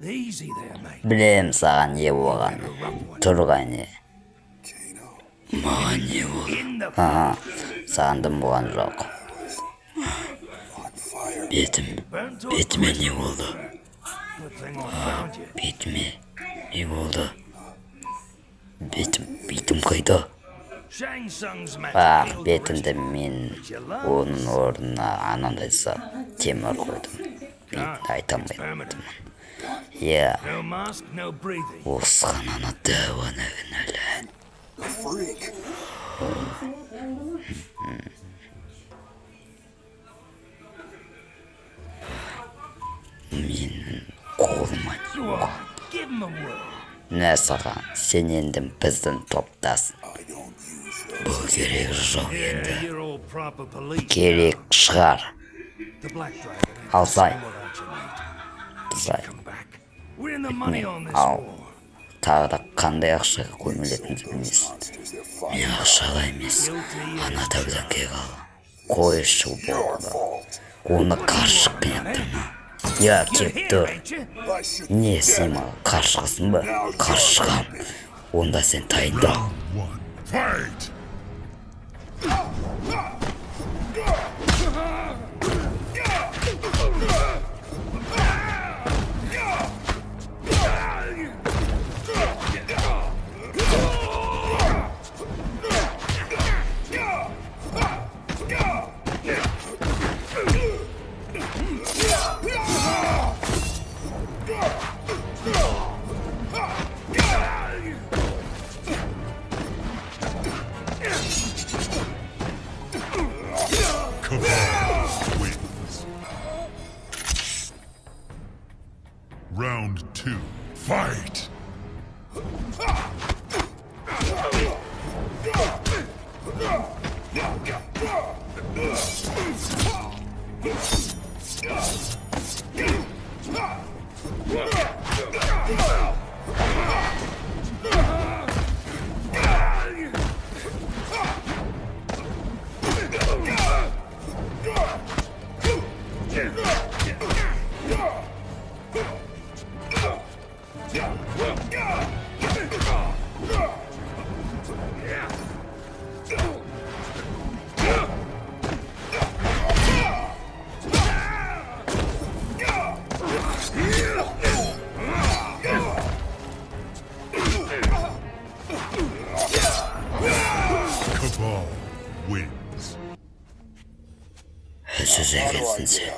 Easy there, mate. Білем саған не болған. Тұрғаны. Маған не болды? In the Саған дым болған жоқ. Бетіме не болды? good thing I found you. Бетіме не болды? Бетім қайда? Shang Tsung's magic killed the Бетімді rest. мен оның орнына анандайса темір қойдым. Бетін айтамайдым. Иә, No mask, no breathing. осыған ана дәуаны кінәлі. Freak. Менің қолыма не болған? Give him a whirl. Мә саған, сен енді біздің топтасың. Бұл керек жоқ енді. Yeah, you're all proper police. Керек шығар. The Black Dragon. Алсай. Without you, mate. Бұзай. Come back. We're in the money on this Ал. war. Тағы да қандай ақшаға көмілетінді білмейсің. Мен ақшаға емес, ана тәудан кек ал. Қойшы болды. Оны қаршы қияқтырма. Я кеп тұр. Ain't you? Не сен маған қаршығысың ба? Қаршығам. Онда сен тайындал. Fight. Cabal wins. Round 2. Fight. Cabal wins. Сіз екенсің сен.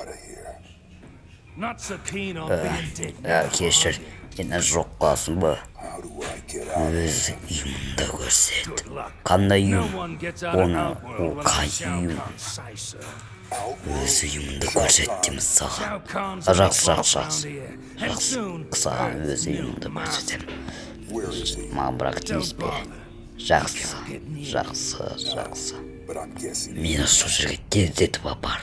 Not so keen on being dead. Кешір, енді жоқ қаласың ба? Өз үйімді көрсет. Қандай No үйім? one gets out of Оны Outworld ол without қай Shao үйім? Kahn say so. Өз үйімді көрсет дейміз Shao саған. Kahn's a Жақсы, big жақсы, boss жақсы. around here, and Жақсы, soon саған Earth's өз new үйімді master. көрсетемін. Маған бірақ дейміз бе? Жақсы, жақсы, жақсы. Мені сол жерге тездетіп апар.